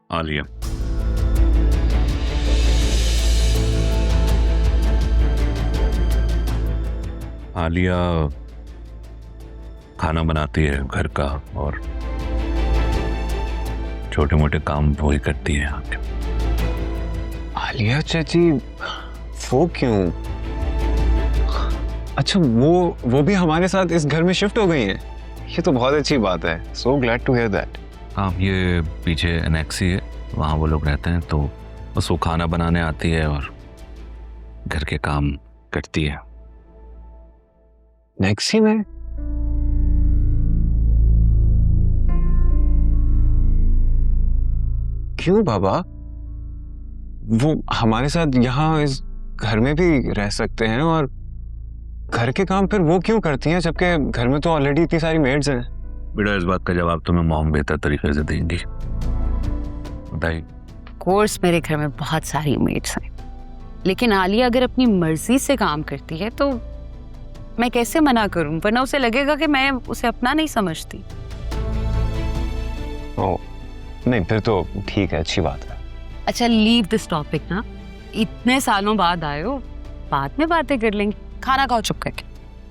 आलिया, आलिया खाना बनाती है घर का और छोटे मोटे काम वो ही करती है यहाँ के। आलिया चाची वो क्यों? अच्छा वो भी हमारे साथ इस घर में शिफ्ट हो गई हैं। ये तो बहुत अच्छी बात है। So glad to hear that. हाँ, ये पीछे एनेक्सी है, वहाँ वो लोग रहते हैं, तो बस वो खाना बनाने आती है और घर के काम करती है। नेक्सी में? क्यों बाबा? वो हमारे साथ यहाँ इस घर में भी रह सकते हैं और घर के काम फिर वो क्यों करती हैं, जबकि घर में तो ऑलरेडी इतनी सारी मेड्स हैं। बेटा, इस बात का जवाब तुम्हें मॉम बेहतर तरीके से देंगी। बताइए। कोर्स मेरे घर में बहुत सारी मेड्स हैं, लेकिन आलिया अगर अपनी मर्जी से काम करती है तो मैं कैसे मना करूं, वरना उसे लगेगा कि मैं उसे अपना नहीं समझती। ओ, नहीं फिर तो ठीक है, अच्छी बात है। अच्छा, लीव दिस टॉपिक ना, इतने सालों बाद आए हो, बाद में बातें कर लेंगे। खाना खाओ चुप करके।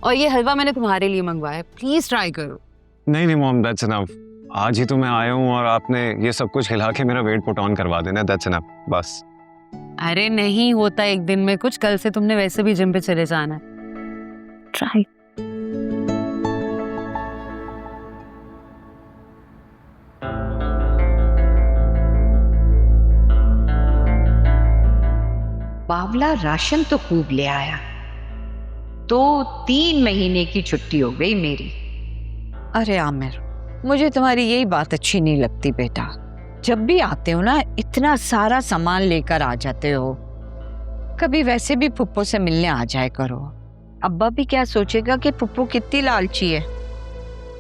और ये हलवा मैंने तुम्हारे लिए मंगवाया है, प्लीज ट्राई करो। नहीं मॉम, दैट्स इनफ। आज ही तो मैं आया हूँ और आपने ये सब कुछ खिला के मेरा वेट पुट ऑन करवा देना। दैट्स इनफ, बस। अरे नहीं होता एक दिन में कुछ, कल से तुमने वैसे भी जिम पे चले जाना है। ट्राई। बावला राशन तो खूब ले आया, तो 3 महीने की छुट्टी हो गई मेरी। अरे आमिर, मुझे तुम्हारी यही बात अच्छी नहीं लगती बेटा। जब भी आते हो ना, इतना सारा सामान लेकर आ जाते हो। कभी वैसे भी पुप्पो से मिलने आ जाए करो। अब्बा भी क्या सोचेगा कि पुप्पो कितनी लालची है।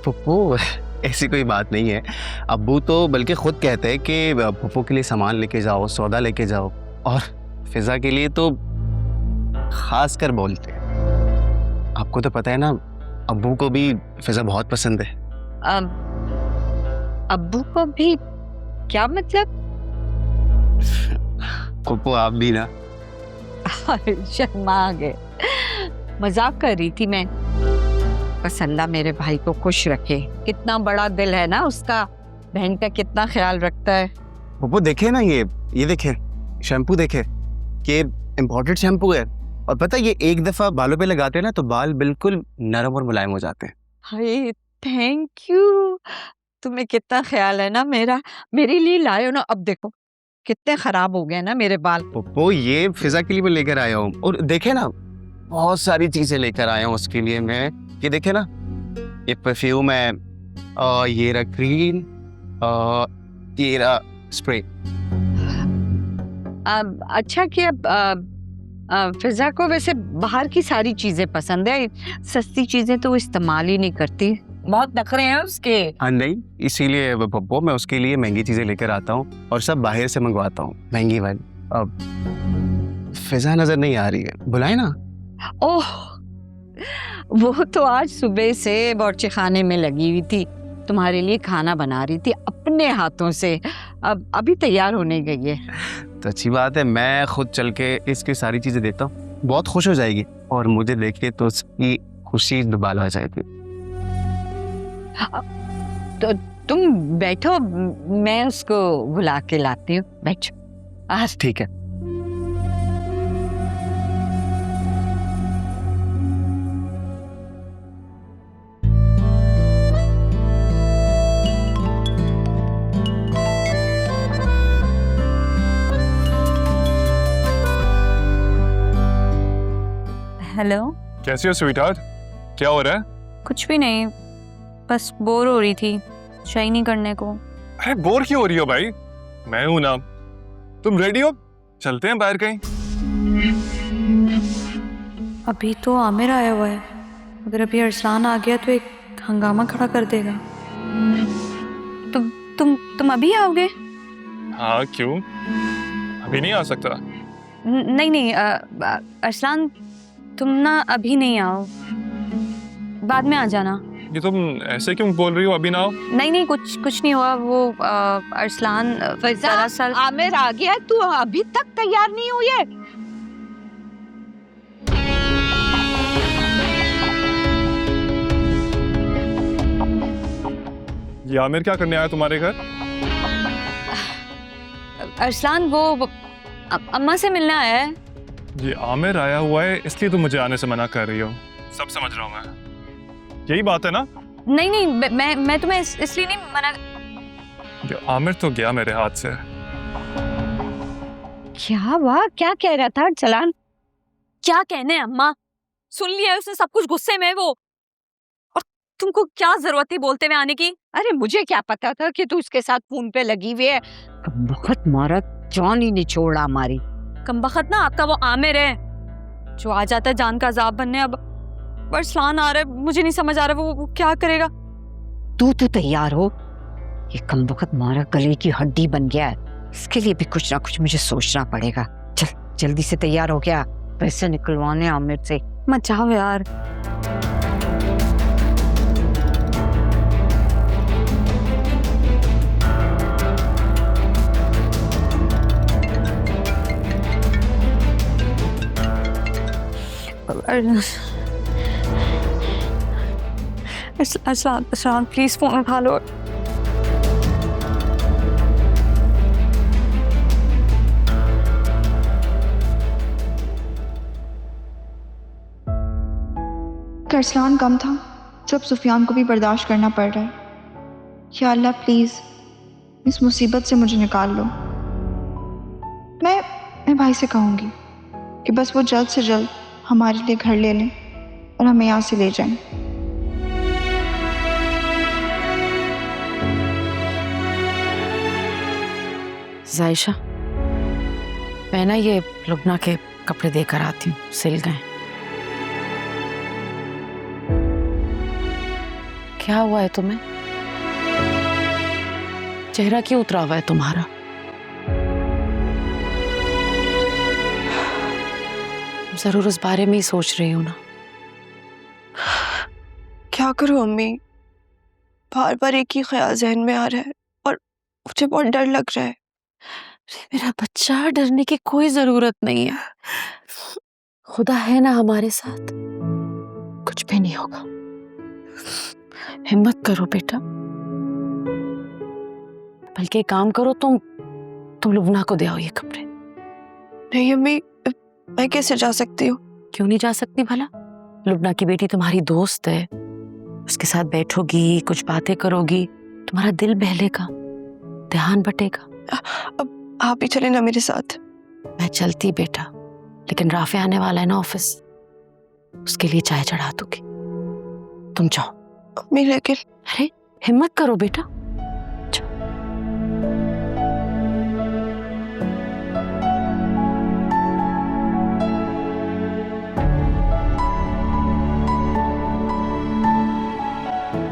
पुप्पो ऐसी कोई बात नहीं है। अब्बू तो बल्कि खुद कहते हैं कि पुप्पो के लिए सामान लेके जाओ, सौदा लेके जाओ, और फिजा के लिए तो खास कर बोलते हैं। आपको तो पता है ना, अब्बू को भी फिजा बहुत पसंद है। अब्बू को भी? क्या मतलब? पुप्पो आप भी ना। शर्मा आ गए, मजाक कर रही थी मैं। बस अल्लाह मेरे भाई को खुश रखे। कितना बड़ा दिल है ना उसका, बहन का कितना ख्याल रखता है। पुप्पो देखे ना, ये देखे शैम्पू, देखे कि इम्पोर्टेड शैम्पू है। और पता है, ये एक दफा बालों पे लगाते हैं ना तो बाल बिल्कुल नरम और मुलायम हो जाते हैं। हाय थैंक यू, तुम्हें कितना ख्याल है ना मेरा। मेरे लिए लाए हो ना। अब देखो कितने खराब हो गए ना मेरे बाल। पुप्पो ये फिजा के लिए मैं लेकर आया हूँ, और देखे ना बहुत सारी चीजें लेकर आया हूँ उसके लिए मैं। ये देखे ना, ये परफ्यूम है, ये रहा क्रीम, ये रहा स्प्रे। अच्छा कि फिजा को वैसे बाहर की सारी चीजें पसंद है, सस्ती चीजें तो वो इस्तेमाल ही नहीं करती। बहुत नखरे हैं उसके। हाँ नहीं, इसीलिए पप्पो मैं उसके लिए महंगी चीजें लेकर आता हूँ और सब बाहर से मंगवाता हूँ, महंगी वाली। अब फिजा नजर नहीं आ रही है, बुलाए ना। ओह, वो तो आज सुबह से बावर्ची खाने में लगी हुई थी, तुम्हारे लिए खाना बना रही थी अपने हाथों से। अब अभी तैयार होने गई है। तो अच्छी बात है, मैं खुद चल के इसकी सारी चीजें देता हूँ, बहुत खुश हो जाएगी और मुझे देख के तो उसकी खुशी दुबाला आ जाएगी। तो तुम बैठो, मैं उसको बुला के लाती हूँ। बैठो। आज ठीक है। हेलो। कैसी हो स्वीटहार्ट? क्या हो रहा है? कुछ भी नहीं, बस बोर हो रही थी शाइनी करने को। अरे बोर क्यों हो रही हो भाई? मैं हूं ना। तुम रेडी हो? चलते हैं बाहर कहीं। अभी तो आमिर आया हुआ है, अगर अभी अरसलान आ गया तो एक हंगामा खड़ा कर देगा। तुम अभी आओगे? हाँ क्यों? अभी नहीं आ सकता? नहीं अरसलान, तुम ना अभी नहीं आओ, बाद में आ जाना। ये तुम ऐसे क्यों बोल रही हो अभी ना? नहीं नहीं, कुछ नहीं हुआ। वो अरसलान फिजा, दरअसल आमिर आ गया, तू अभी तक तैयार नहीं हुई है? ये आमिर क्या करने आया तुम्हारे घर? अरसलान वो अम्मा से मिलने आया है। ये आमिर आया हुआ है इसलिए तुम मुझे आने से मना कर रही हो। सब समझ रहा हूँ मैं, यही बात है ना? नहीं नहीं, मैं तुम्हें इसलिए नहीं मना। ये आमिर तो गया मेरे हाथ से। क्या हुआ? क्या कह रहा था अरसलान? क्या कहने अम्मा, सुन लिया है उसने सब कुछ गुस्से में। वो और तुमको क्या जरूरत थी बोलते हुए आने की? अरे मुझे क्या पता था कि तू उसके साथ फोन पे लगी हुई है। बहुत मारा, जान ही नहीं छोड़ा हमारी। कमबख्त ना आपका वो आमिर है जो आ जाता है जान का अजाब बनने। अब अरसलान आ रहा है, मुझे नहीं समझ आ रहा वो क्या करेगा। तू तो तैयार हो, ये कमबख्त मारा गले की हड्डी बन गया है, इसके लिए भी कुछ ना कुछ मुझे सोचना पड़ेगा। चल जल्दी से तैयार हो गया, पैसे निकलवाने आमिर से। मत जाओ यार। अरसलान प्लीज फोन उठा लो। अरसलान कम था जब सुफियान को भी बर्दाश्त करना पड़ रहा है। या अल्लाह प्लीज़ इस मुसीबत से मुझे निकाल लो। मैं भाई से कहूँगी कि बस वो जल्द से जल्द हमारे लिए घर ले लें और हमें यहाँ से ले जाएं। जायशा, मैं ना ये लुबना के कपड़े देकर आती हूँ, सिल गए। क्या हुआ है तुम्हें? चेहरा क्यों उतरा हुआ है तुम्हारा? जरूर उस बारे में ही सोच रही हूँ ना। क्या करूं अम्मी, बार बार एक ही ख्याल जहन में आ रहा है और मुझे बहुत डर लग रहा है। मेरा बच्चा, डरने की कोई जरूरत नहीं है। खुदा है ना हमारे साथ, कुछ भी नहीं होगा। हिम्मत करो बेटा, बल्कि काम करो, तुम लुबना को दे आओ ये कपड़े। नहीं अम्मी, मैं कैसे जा सकती हूँ? क्यों नहीं जा सकती भला? लुबना की बेटी तुम्हारी दोस्त है, उसके साथ बैठोगी, कुछ बातें करोगी, तुम्हारा दिल बहलेगा, ध्यान बटेगा। अब आप ही चले ना मेरे साथ। मैं चलती बेटा, लेकिन राफे आने वाला है ना ऑफिस, उसके लिए चाय चढ़ा दूंगी। तुम जाओ। अम्मी लेकिन। अरे हिम्मत करो बेटा,